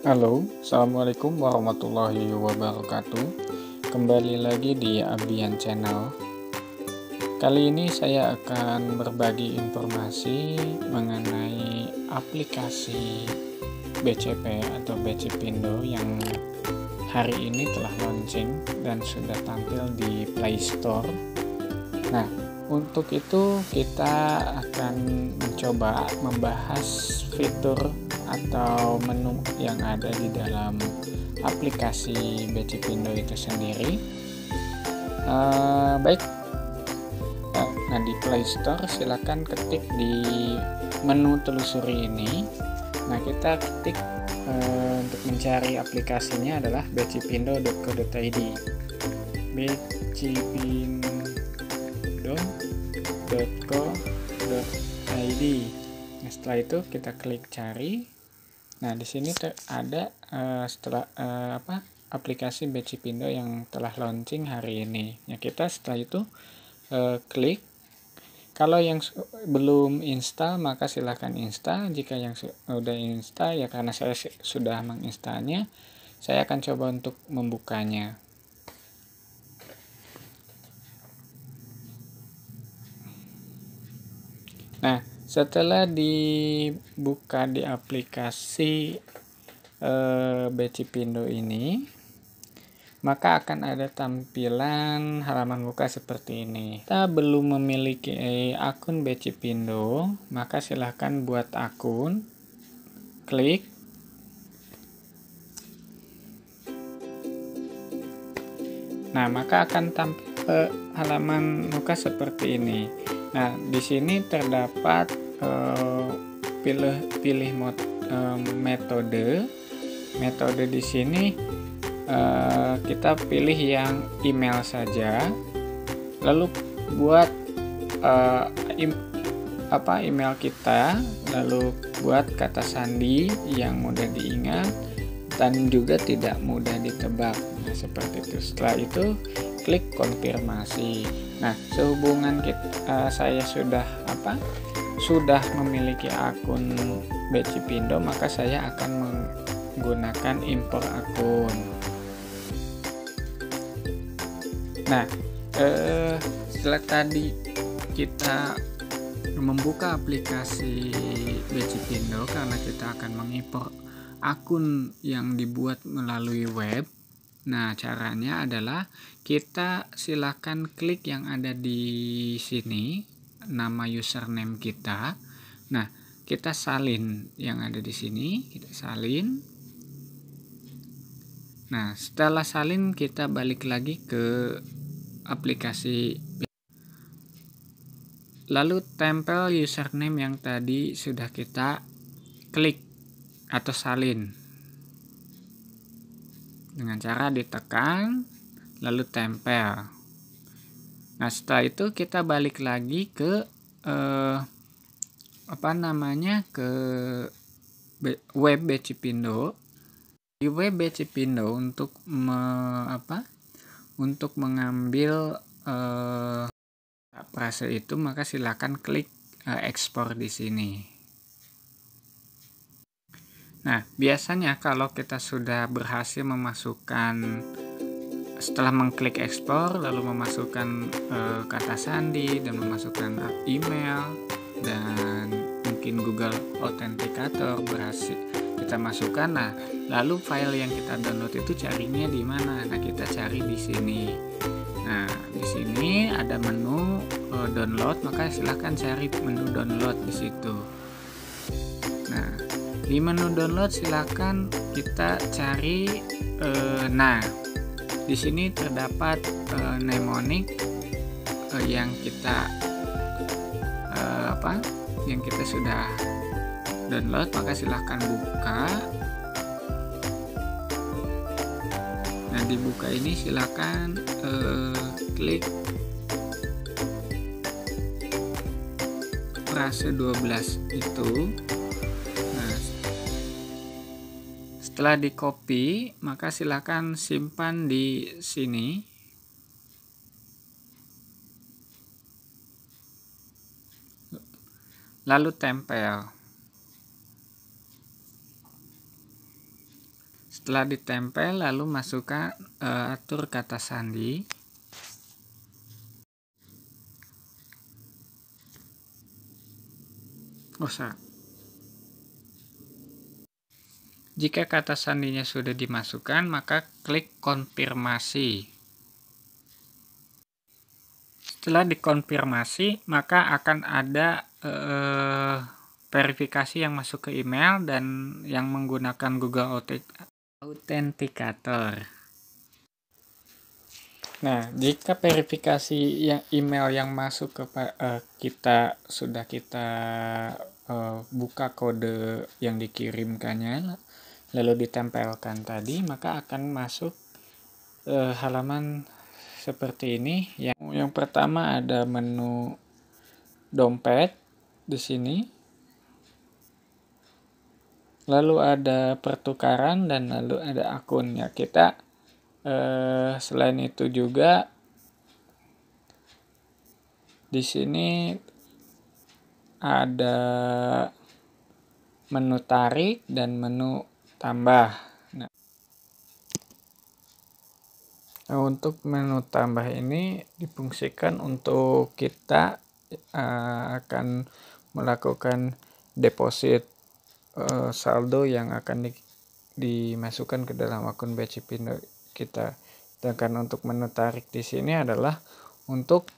Halo, Assalamualaikum warahmatullahi wabarakatuh. Kembali lagi di Abian Channel. Kali ini saya akan berbagi informasi mengenai aplikasi BCP atau BC Pindo yang hari ini telah launching dan sudah tampil di Play Store. Nah, untuk itu kita akan mencoba membahas fitur atau menu yang ada di dalam aplikasi BC Pindo itu sendiri. Baik, nah di Play Store silakan ketik di menu telusuri ini. Nah kita ketik untuk mencari aplikasinya adalah bcpindo.co.id, bcpindo.co.id. Nah, setelah itu kita klik cari. Nah, di sini ada aplikasi BC Pindo yang telah launching hari ini. Ya, kita setelah itu klik. Kalau yang belum install maka silahkan install. Jika yang sudah install, ya karena saya sudah menginstalnya, saya akan coba untuk membukanya. Nah, setelah dibuka di aplikasi BC Pindo ini, maka akan ada tampilan halaman muka seperti ini. Kita belum memiliki akun BC Pindo, maka silahkan buat akun, klik. Nah, maka akan tampil halaman muka seperti ini. Nah, di sini terdapat pilih metode. Metode di sini kita pilih yang email saja, lalu buat email kita, lalu buat kata sandi yang mudah diingat dan juga tidak mudah ditebak. Nah, seperti itu. Setelah itu klik konfirmasi. Nah, sehubungan saya sudah memiliki akun BC Pindo, maka saya akan menggunakan impor akun. Nah, setelah tadi kita membuka aplikasi BC Pindo karena kita akan mengimpor akun yang dibuat melalui web. Nah, caranya adalah kita silakan klik yang ada di sini, nama username kita. Nah, kita salin yang ada di sini, kita salin. Nah, setelah salin kita balik lagi ke aplikasi. Lalu tempel username yang tadi sudah kita klik atau salin. Dengan cara ditekan lalu tempel. Nah, setelah itu kita balik lagi ke ke web BC Pindo. Di web BC Pindo untuk mengambil frase itu, maka silakan klik ekspor di sini. Nah, biasanya kalau kita sudah berhasil setelah mengklik ekspor, lalu memasukkan kata sandi dan memasukkan email dan mungkin Google Authenticator berhasil kita masukkan. Nah, lalu file yang kita download itu carinya di mana? Nah, kita cari di sini. Nah, di sini ada menu download, maka silahkan cari menu download di situ. Nah, di menu download silakan kita cari di sini terdapat mnemonic yang kita sudah download, maka silahkan buka. Nah, dibuka ini silakan klik frase 12 itu. Setelah di copy, maka silakan simpan di sini. Lalu tempel. Setelah ditempel, lalu masukkan atur kata sandi. Jika kata sandinya sudah dimasukkan, maka klik konfirmasi. Setelah dikonfirmasi, maka akan ada verifikasi yang masuk ke email dan yang menggunakan Google Authenticator. Nah, jika verifikasi email yang masuk ke kita buka kode yang dikirimkannya, lalu ditempelkan tadi, maka akan masuk halaman seperti ini. Yang pertama ada menu dompet di sini, lalu ada pertukaran, dan lalu ada akunnya. Kita selain itu juga di sini ada menu tarik dan menu tambah. Nah, untuk menu tambah ini difungsikan untuk kita akan melakukan deposit saldo yang akan dimasukkan ke dalam akun BCPindo kita. Sedangkan untuk menu tarik di sini adalah untuk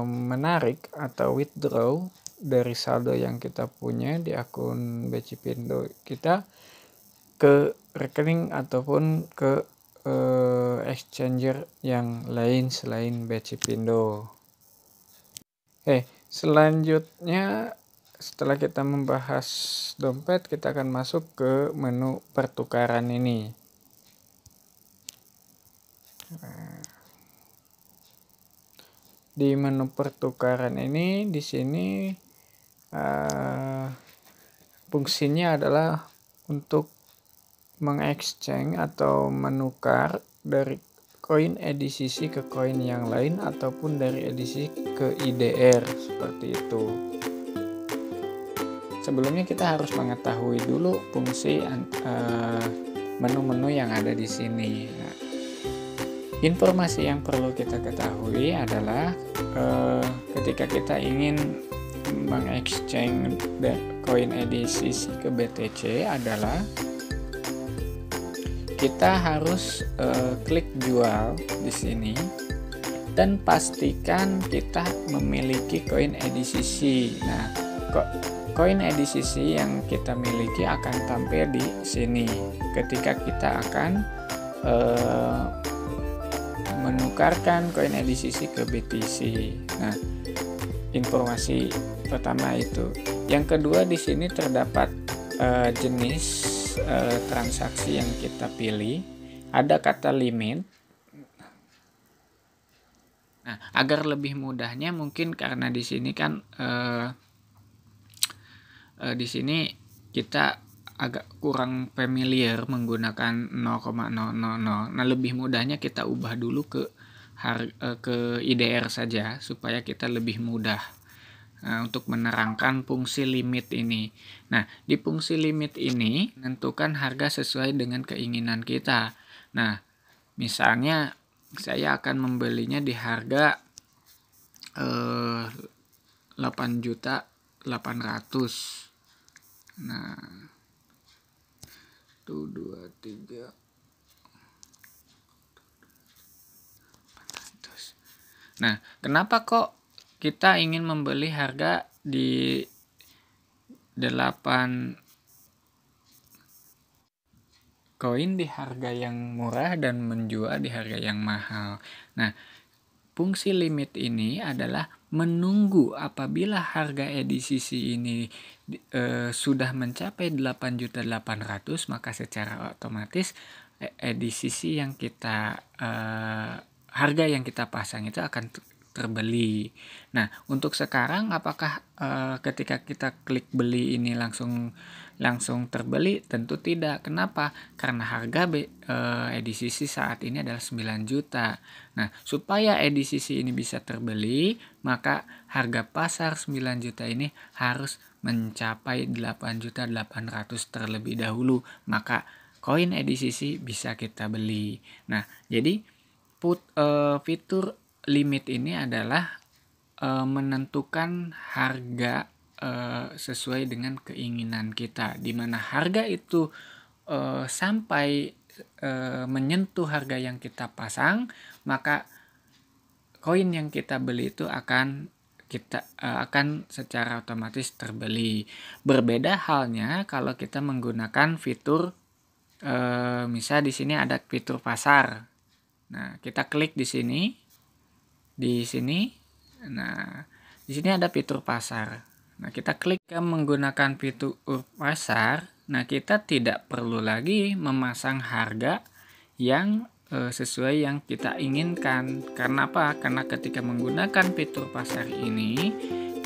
menarik atau withdraw dari saldo yang kita punya di akun BCPindo kita ke rekening ataupun ke exchanger yang lain selain BCPindo. Selanjutnya setelah kita membahas dompet, kita akan masuk ke menu pertukaran ini. Di menu pertukaran ini, di sini fungsinya adalah untuk mengexchange atau menukar dari koin EDCC ke koin yang lain ataupun dari EDCC ke IDR, seperti itu. Sebelumnya kita harus mengetahui dulu fungsi menu-menu yang ada di sini. Nah, informasi yang perlu kita ketahui adalah ketika kita ingin mengexchange koin EDCC ke BTC adalah kita harus klik jual di sini dan pastikan kita memiliki koin EDCC. Nah, koin EDCC yang kita miliki akan tampil di sini ketika kita akan menukarkan koin EDCC ke BTC. Nah, informasi pertama itu. Yang kedua, di sini terdapat jenis transaksi yang kita pilih. Ada kata limit. Nah, agar lebih mudahnya mungkin karena di sini kan di sini kita agak kurang familiar menggunakan 0,000. Nah, lebih mudahnya kita ubah dulu ke IDR saja supaya kita lebih mudah untuk menerangkan fungsi limit ini. Nah, di fungsi limit ini menentukan harga sesuai dengan keinginan kita. Nah, misalnya saya akan membelinya di harga 8.800.000. Nah, 1, 2, 3. Nah, kenapa kok kita ingin membeli harga di 8 koin di harga yang murah dan menjual di harga yang mahal? Nah, fungsi limit ini adalah menunggu apabila harga EDCC ini sudah mencapai 8.800.000, maka secara otomatis EDCC yang kita harga yang kita pasang itu akan terbeli. Nah, untuk sekarang apakah ketika kita klik beli ini langsung terbeli? Tentu tidak. Kenapa? Karena harga EDCC saat ini adalah 9 juta. Nah, supaya EDCC ini bisa terbeli, maka harga pasar 9 juta ini harus mencapai 8.800.000 terlebih dahulu. Maka koin EDCC bisa kita beli. Nah, jadi fitur limit ini adalah menentukan harga sesuai dengan keinginan kita, di mana harga itu sampai menyentuh harga yang kita pasang, maka koin yang kita beli itu akan secara otomatis terbeli. Berbeda halnya kalau kita menggunakan fitur misal di sini ada fitur pasar. Nah, kita klik di sini. Nah, di sini ada fitur pasar. Nah, kita klik menggunakan fitur pasar. Nah, kita tidak perlu lagi memasang harga yang sesuai yang kita inginkan. Karena apa? Karena ketika menggunakan fitur pasar ini,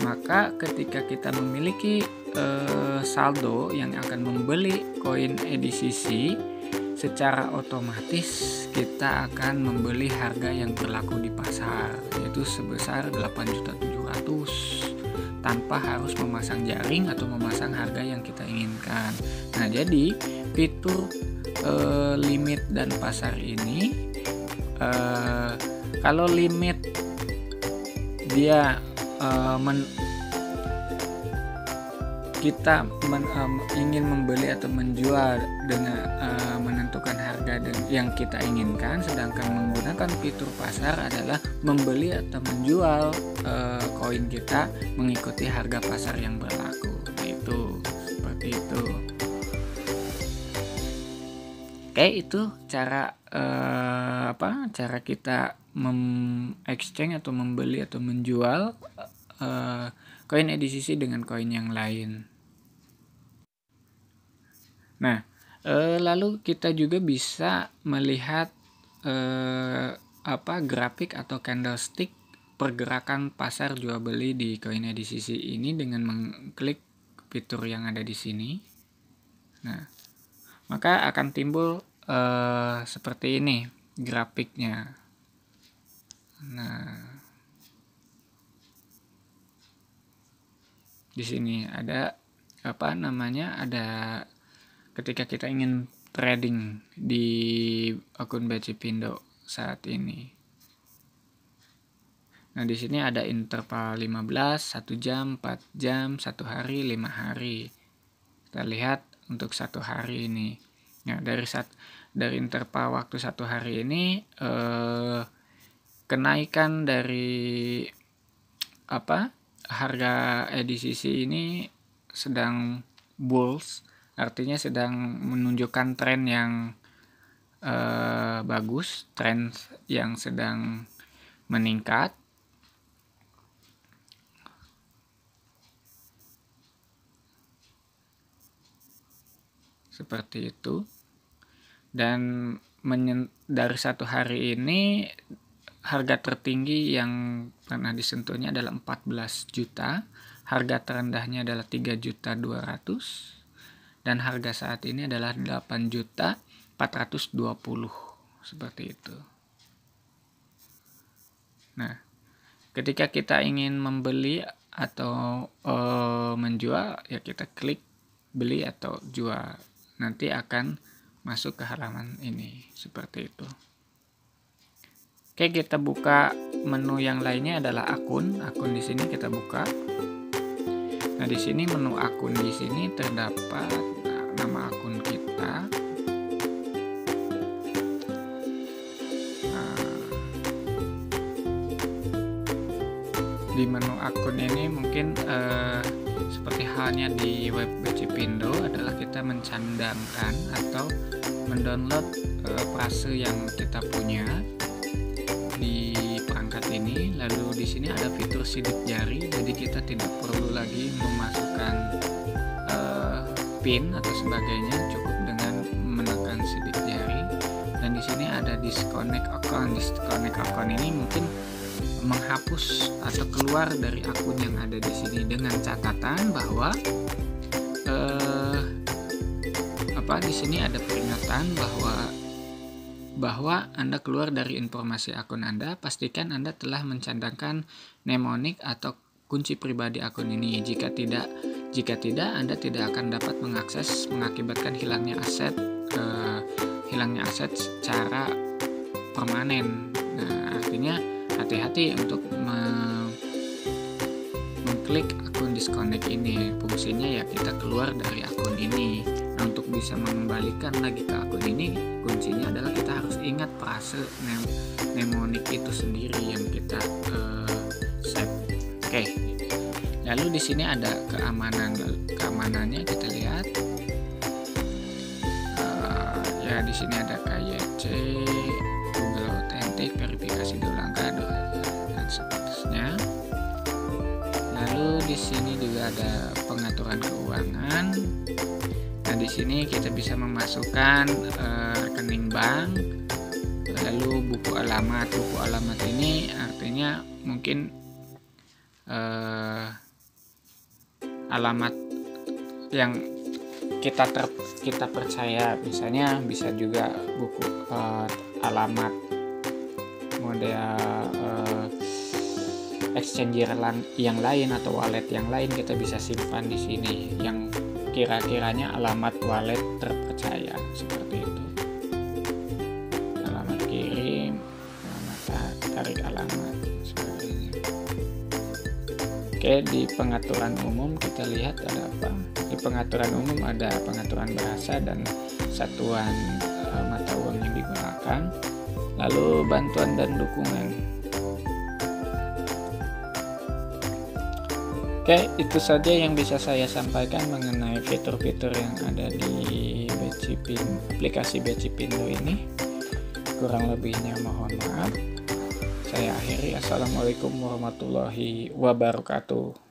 maka ketika kita memiliki saldo yang akan membeli koin EDCC, secara otomatis kita akan membeli harga yang berlaku di pasar, yaitu sebesar 8.700.000 tanpa harus memasang jaring atau memasang harga yang kita inginkan. Nah, jadi fitur limit dan pasar ini, kalau limit dia kita ingin membeli atau menjual dengan menentukan harga yang kita inginkan, sedangkan menggunakan fitur pasar adalah membeli atau menjual koin kita mengikuti harga pasar yang berlaku. Itu seperti itu. Oke, itu cara cara kita exchange atau membeli atau menjual koin EDCC dengan koin yang lain. Nah, lalu kita juga bisa melihat grafik atau candlestick pergerakan pasar jual beli di koin EDCC ini dengan mengklik fitur yang ada di sini. Nah, maka akan timbul seperti ini grafiknya. Nah, di sini ada ada ketika kita ingin trading di akun BCPindo saat ini. Nah, di sini ada interval 15, 1 jam, 4 jam, 1 hari, 5 hari. Kita lihat untuk 1 hari ini. Nah, dari interval waktu 1 hari ini kenaikan dari harga EDCC ini sedang bulls, artinya sedang menunjukkan tren yang bagus, tren yang sedang meningkat. Seperti itu. Dan dari 1 hari ini harga tertinggi yang pernah disentuhnya adalah 14 juta, harga terendahnya adalah 3.200.000, dan harga saat ini adalah 8.420.000, seperti itu. Nah, ketika kita ingin membeli atau menjual, ya kita klik beli atau jual. Nanti akan masuk ke halaman ini, seperti itu. Oke, kita buka menu yang lainnya adalah akun. Akun di sini kita buka. Nah, di sini menu akun di sini terdapat nama akun kita. Di menu akun ini mungkin seperti halnya di web BCPindo adalah kita mencandangkan atau mendownload frase yang kita punya di perangkat ini. Lalu di sini ada fitur sidik jari, jadi kita tidak perlu lagi memasukkan PIN atau sebagainya, cukup dengan menekan sidik jari. Dan di sini ada disconnect account. Disconnect account ini mungkin menghapus atau keluar dari akun yang ada di sini, dengan catatan bahwa di sini ada peringatan bahwa Anda keluar dari informasi akun Anda. Pastikan Anda telah mencandangkan mnemonic atau kunci pribadi akun ini. Jika tidak, Anda tidak akan dapat mengakses, mengakibatkan hilangnya aset hilangnya aset secara permanen. Nah, artinya hati-hati untuk mengklik akun disconnect ini. Fungsinya ya kita keluar dari akun ini. Nah, untuk bisa mengembalikan lagi ke akun ini, kuncinya adalah kita harus ingat frase mnemonic itu sendiri yang kita save. Oke. Lalu di sini ada keamanannya, kita lihat. Ya di sini ada KYC, Google Authentic, verifikasi 2 langkah dan seterusnya. Lalu di sini juga ada pengaturan keuangan. Nah, di sini kita bisa memasukkan rekening bank, lalu buku alamat. Buku alamat ini artinya mungkin alamat yang kita percaya, misalnya bisa juga buku alamat model exchanger yang lain atau wallet yang lain, kita bisa simpan di sini yang kira-kiranya alamat wallet terpercaya, seperti itu. Alamat kirim, alamat tarik alamat, seperti ini. Oke, di pengaturan umum kita lihat ada apa. Di pengaturan umum ada pengaturan bahasa dan satuan mata uang yang digunakan, lalu bantuan dan dukungan. Oke, itu saja yang bisa saya sampaikan mengenai fitur-fitur yang ada di aplikasi BCPindo ini. Kurang lebihnya mohon maaf. Saya akhiri. Assalamualaikum warahmatullahi wabarakatuh.